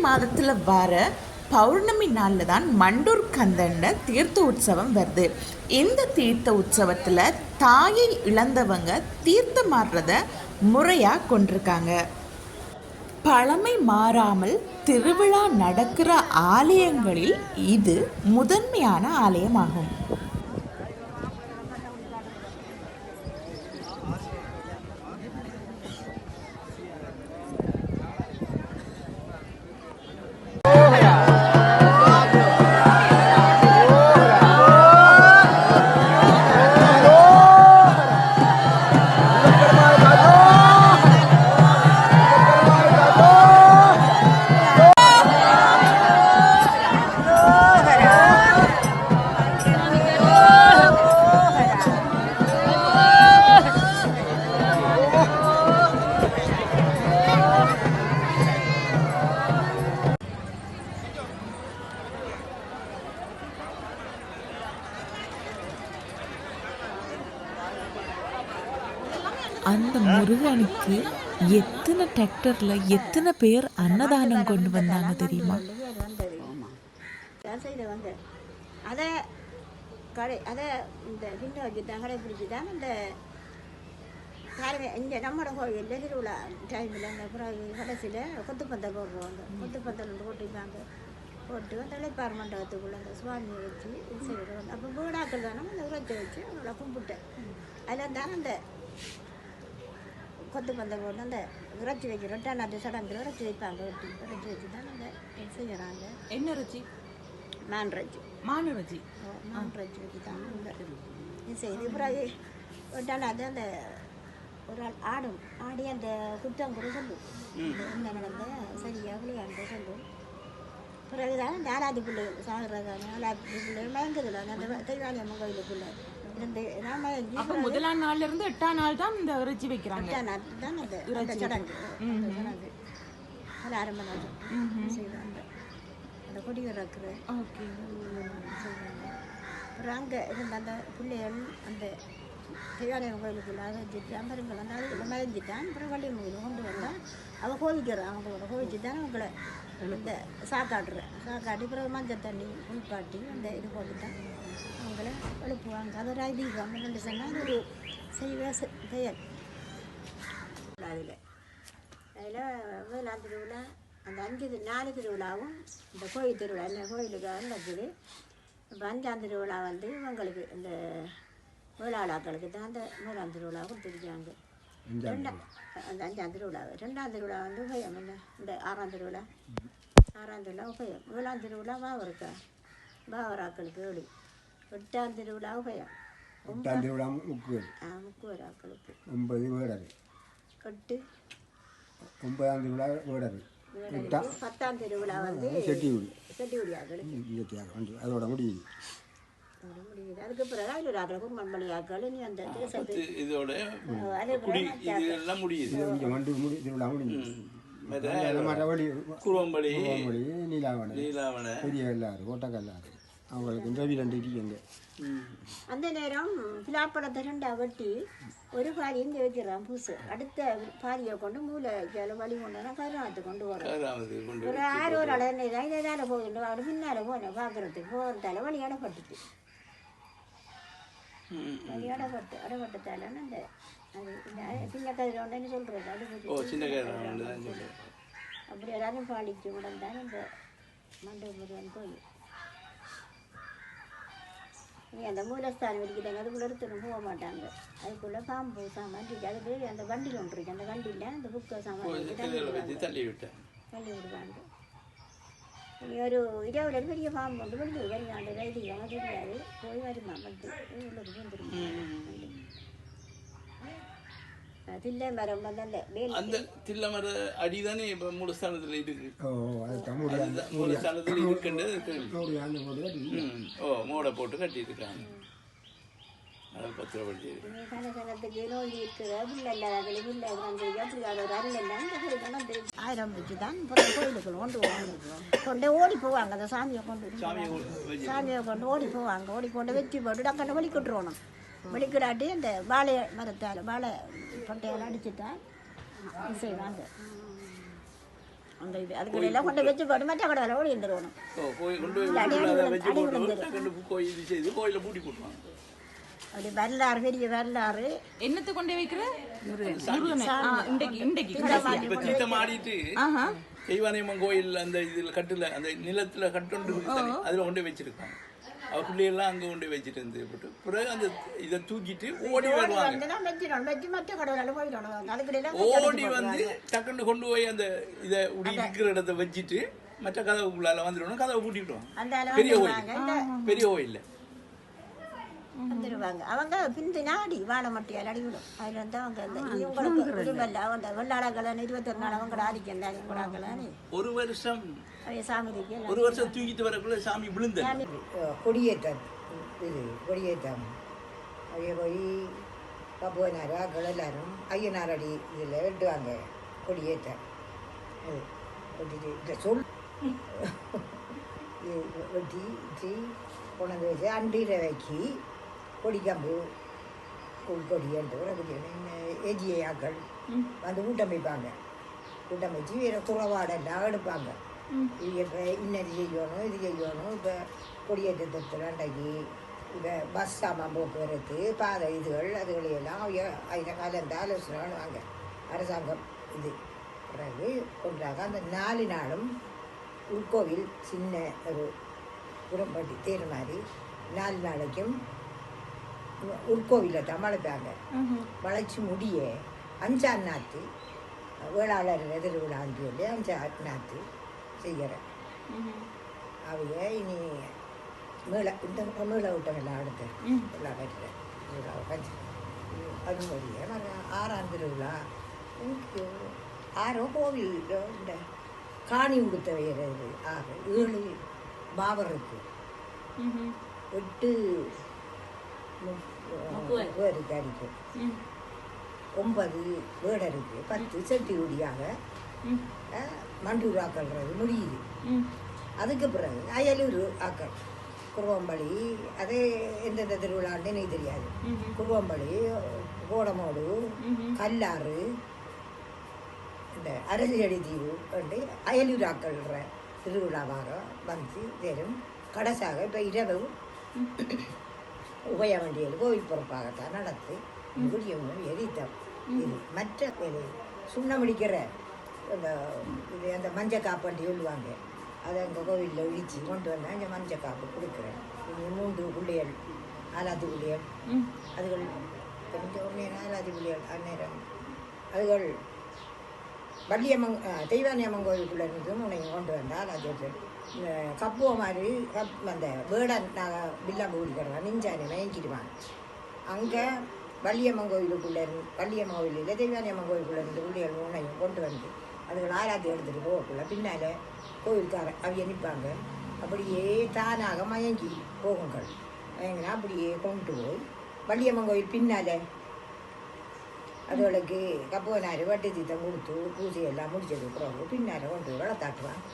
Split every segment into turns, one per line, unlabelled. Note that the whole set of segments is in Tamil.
மாதத்தில் வர பௌர்ணமி நாளில் தான் மண்டூர் கந்தண்ட தீர்த்த உற்சவம் வருது. இந்த தீர்த்த உற்சவத்தில் தாயை இழந்தவங்க தீர்த்தம் மாறுறத முறையாக கொண்டிருக்காங்க. பழமை மாறாமல் திருவிழா நடக்கிற ஆலயங்களில் இது முதன்மையான ஆலயமாகும். அந்த முருகனுக்கு எத்தனை டிராக்டர்ல எத்தனை பேர் அன்னதானம் கொண்டு வந்தாங்க தெரியுமா?
அதை இந்த ஹிந்து வச்சு தான் கடைப்பிடிச்சி தான் இந்த இங்கே நம்மளோட கோயிலில் திருவிழா டைமில் அந்த பிறகு கடைசியில் கொத்துப்பந்தல் போடுறோம். அந்த கொத்துப்பந்தல் போட்டுப்பாங்க, போட்டு அந்த இளைப்பார் மண்டபத்துக்குள்ளே அந்த சுவாமியை வச்சு இது செய்கிறோம். அப்போ வீடாக்கள் தானே அந்த உரைச்சி வச்சு அவங்கள கும்பிட்டேன். அதில் தான் அந்த கொத்து பந்தல் போட்டு அந்த இறைச்சி வைக்கிறோம். அந்த சடங்கு இறைச்சி வைப்பாங்க. இறைச்சி வச்சு தான் அந்த செய்கிறாங்க.
என்ன இறைச்சி?
மான் இறைச்சி. மான் இறைச்சி வச்சு தான் இது செய்யுது. பிறகு அது அந்த ஒரு ஆள் ஆடி அந்த குத்தம் கூட சொல்லும், இந்த நடந்த சரியாக விளையாண்டு சொல்லும். பிறகுதான் இந்த ஆலாதி பிள்ளைகள் சாகிறதான ஆலாதி பிள்ளைகள் மயங்குதில்ல அந்த தெய்வாலயம்மன் கோயிலுக்குள்ளே
முதலாம் நாள்ல இருந்து 8ஆம் நாள் தான் இந்த இறைச்சி வைக்கிறாங்க.
8ஆம் நாள் தான் அந்த சடங்கு. அது ஆரம்ப நாள் செய்வாங்க. அந்த கொடி இறக்குற செய்வாங்க. அப்புறம் அங்கே இருந்த அந்த பிள்ளைகள் அந்த தெய்வாலயம் கோயிலுக்குள்ள அதை வச்சுட்டு அம்பருங்கள் வந்து அதுக்குள்ள மறைஞ்சிட்டான். அப்புறம் வள்ளியம் கோயில் கொண்டு வந்தால் அவள் கோவிக்கிறான். அவங்களோட கோவிச்சு தான் அவங்கள இந்த சாக்காட்டி பிறகு மஞ்சள் தண்ணி உள்பாட்டி அந்த இது போட்டுட்டான் அவங்கள எழுப்புவாங்க. அது ஒரு ஐதீகம். ரெண்டு சொன்னால் அது ஒரு செய்வ செயல். அதில் வேளாண் திருவிழா அந்த 4 திருவிழாவும் இந்த கோயில் திருவிழா என்ன கோயிலுக்காக நடக்குது. இப்போ 5ஆம் திருவிழா வந்து இவங்களுக்கு இந்த வேளாளாக்களுக்கு தான் அந்த 1ஆம் திருவிழா கொடுத்துருக்காங்க. அந்த 5ஆம் திருவிழா 2ஆம் திருவிழா வந்து உபயம் இல்லை. இந்த 6ஆம் திருவிழா உபயம். 7ஆம் திருவிழா பாவராக்களுக்கு 7. 8ஆம் திருவிழா உபயம்.
8ஆம் திருவிழா
முக்குவராக்களுக்கு
9 வேடர்.
8
9ஆம் திருவிழா வேடர்.
10ஆம் திருவிழா வந்து செட்டியுடியாக்களுக்கு
அதோட முடியுது.
அதுக்கு பிறகு ஐநூறாக்கள் கும்மன்மணியாக்கள் நீ அந்த
இதோட இதெல்லாம் முடியுது.
திருவிழா முடிஞ்சு
குருவம்படி,
நீலாவண, பெரிய கல்லாறு, கோட்டக்கல்லாறு அவங்களுக்கு இந்த 2 இருக்குங்க.
அந்த நேரம் பிலாப்பழத்தை 2ஆ வெட்டி ஒரு பாரி இங்கே வைக்கிறான் பூசு. அடுத்த பாரியை கொண்டு மூளை வழி கொண்டு கருணாத்து கொண்டு வரோம். ஒரு 6 ஒரு அளவு இதால போகுது. அவரு பின்னால போனேன் பார்க்கறதுக்கு போகிறதால வழி அடைப்பட்டுச்சு. வழி அடைப்பட்டதால அந்த அது சின்ன கதிரை ஒன்றுன்னு சொல்கிறது. அது அப்படி எல்லாரும் பாடிச்சு உடன்தான் இந்த மண்டபம் கோயில். அந்த மூலஸ்தானம் வரைக்கிட்டாங்க. அதுக்குள்ளே எடுத்துன்னு போக மாட்டாங்க. அதுக்குள்ளே பாம்பு சாமான் இருக்கு. அதுக்கு அந்த வண்டியில் ஒன்று இருக்கு. அந்த வண்டியில் அந்த புக்கை சாமான் தள்ளி விடுவாங்க. ஒரு 20 பெரிய பாம்பு வந்து வெளியே வருவாங்க. ரைடிக்காக தெரியாது போய் வருமா வந்து உள்ளுக்கு வந்துருமா. தில்லை மரம்
அந்த தில்லை மர அடிதானே இப்போ மூலஸ்தானத்தில் இருக்கு. மூலஸ்தானத்தில் இருக்குன்றது மோடை போட்டு கட்டியிருக்காங்க. அதை பத்திரப்படுத்தி
ஆரம்பிச்சு தான் கோயிலுக்குள்ள கொண்டு ஓடி போவாங்க. அந்த சாமியை கொண்டு ஓடி போவாங்க. ஓடி கொண்டு வச்சு போட்டு டக்கன்னு வெளிக்கிட்டுருவோம். வெளிக்கிடாட்டி அந்த வாழை மரத்தால் வாழை பட்டையால் அடிச்சுட்டா செய்வாங்க. அந்த இது அதுக்கு எல்லாம் கொண்டு வச்சு போட்டு மற்ற கடவுளை ஓடி இருந்துருவணும்.
கொண்டு போய் அதை வச்சு போட்டு ரெண்டு கோயில் இது செய்து கோயிலை பூட்டி போட்டுருவாங்க.
அப்படி வரலாறு பெரிய வரலாறு.
என்னத்தை கொண்டு வைக்கிற
தீர்த்தம் ஆடிட்டு தெய்வானையம்மன் கோயில் அந்த இதுல கட்டுல அந்த நிலத்துல கட்டுண்டு அதுல கொண்டு வச்சிருக்காங்க. அவ பிள்ளையெல்லாம் அங்க கொண்டு வச்சுட்டு இருந்து போட்டு பிறகு அந்த இதை தூக்கிட்டு ஓடி வருவாங்க. ஓடி வந்து டக்குன்னு கொண்டு போய் அந்த இதை இருக்கிற இடத்த வச்சுட்டு மற்ற கதவுக்குள்ளால வந்துடணும். கதவை பூட்டிவிடுவாங்க. பெரிய கோயில் பெரிய கோயில்
வந்துடுவாங்க. அவங்க பிந்து நாடி வாழை மட்டையால் அடிவிடும். அதில் வந்து அவங்க இந்த இவங்களுக்கு உரிமல்ல அவங்க வெள்ளாளங்களை 21 நாள் அவங்கள ஆதிக்கம் கூடாங்களான்னு
ஒரு வருஷம்
சாமிக்கு
ஒரு வருஷம் தூக்கிட்டு வரக்குள்ள சாமி விழுந்த
கொடியேற்றம் இது கொடியேற்றம் அவைய போய் பப்புவனார் ஆக்கள் எல்லாரும் ஐயனார் அடி இதில் வெட்டுவாங்க கொடியேற்றம். அது வெட்டிட்டு இந்த சொல் வெட்டி வெட்டி கொண்டு வச்சு அண்டியில் வைக்கி கொடிக்கம்பு கொடி எடுத்து ஏஜிஐ ஆக்கள் வந்து கூட்டம் வைப்பாங்க. கூட்டம் வச்சு வேறு குறவாடெல்லாம் எடுப்பாங்க. இப்போ இன்னது செய்யணும் இது செய்யணும். இப்போ கொடியேற்றத்தில் அன்றைக்கு இப்போ பஸ் சாமான் போக்குவரத்து பாதை இதுகள் அதுகளையெல்லாம் அவங்க கலந்து ஆலோசனை பண்ணுவாங்க. அரசாங்கம் இது பிறகு கொண்டாங்க. அந்த 4 நாளும் உள்கோவில் சின்ன ஒரு புறம்பட்டி தேர் மாதிரி 4 நாளைக்கும் உள்கோவிலில் தான் வளைப்பாங்க. வளைச்சி முடிய 5ஆம் நாற்று வேளாளர் திருவிழான்னு சொல்லி 5ஆம் நாற்று செய்கிறேன். அவைய இனி இந்த மேள விட்டம் எல்லாம் அடுத்து எல்லாம் கட்டுறேன். கஞ்சி அது முடிய 6ஆம் திருவிழா எனக்கு 6 கோவில் இந்த காணி உடுத்த வைக்கிறது 6 7 பாவர் இருக்கு 8 வேருக்கு அடிக்கும் 9 வேடை இருக்கு 10 செட்டி ஒடியாக மண்டூர் ஆக்கள்றது முடியுது. அதுக்கு பிறகு அயலூர் ஆக்கள் குருவம்பளி அது எந்தெந்த திருவிழான்னு எனக்கு தெரியாது. குருவம்பளி கோடமோடு கல்லாறு இந்த அரசியடி தீவு வந்து அயலூர் ஆக்கள்ன்ற திருவிழாவாக வந்து வெறும் கடைசாக இப்போ இரவு உபய வண்டியில் கோவில் பொறுப்பாகத்தான் நடத்து குடியவங்க எரித்தம். இது மற்ற சுண்ணமடிக்கிற இந்த இது அந்த மஞ்சள் காப்பண்டி சொல்லுவாங்க. அதை எங்கள் கோவிலில் இடித்து கொண்டு வந்தால் இந்த மஞ்சள் காப்பு கொடுக்குறேன். 3 பிள்ளைகள் 4 பிள்ளைகள் அதுகள் கொஞ்சம் ஒன்றே 4 பிள்ளைகள் அந்நேரம் அதுகள் தெய்வானியம்மன் கோவிலுக்குள்ளே இருந்து உன்னையும் கொண்டு வந்தால் அது கப்புவ மாதிரி அந்த வேடன் நாங்கள் வில்லாம்பு குடிக்கிறோம் நெஞ்சானி மயங்கிடுவாங்க. அங்கே வள்ளியம்மன் கோவிலுக்குள்ளே வள்ளியம்மன் கோவிலில் தெய்வானியம்மன் கோவிலுக்குள்ளே இருந்து பிள்ளைகள் உன்னையும் கொண்டு வந்து அதுகள் ஆராத்தி எடுத்துகிட்டு போகக்குள்ள பின்னால் கோவிலுக்கார அவைய நிற்பாங்க. அப்படியே தானாக மயங்கி போகுங்கள். மயங்கினா அப்படியே கொண்டு போய் வள்ளியம்மன் கோவில் பின்னால் அதுகளுக்கு கப்புவனார் வட்டி தீத்தம் கொடுத்து பூஜையெல்லாம் முடிச்சது பிறகு பின்னால் கொண்டு போய் வளர்த்தாட்டுவாங்க.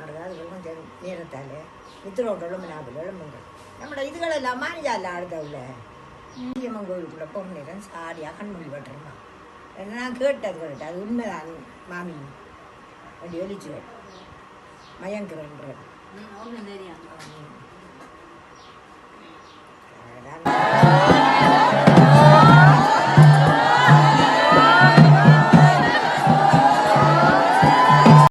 அதுகள் கொஞ்சம் நேரத்தால் மித்திரோட எலும்பு எலும்புங்கள் நம்மளோட இதுகளெல்லாம் மானிஜாலாம் அடுத்தவுல வள்ளியம்மன் கோவிலுக்குள்ளே போக நேரம் சாரியாக கண்மொழி பட்டுருமா நான் கேட்டது அது உண்மைதான் மாமி அப்படி ஒலிச்சுவேன் மயங்குறன்ற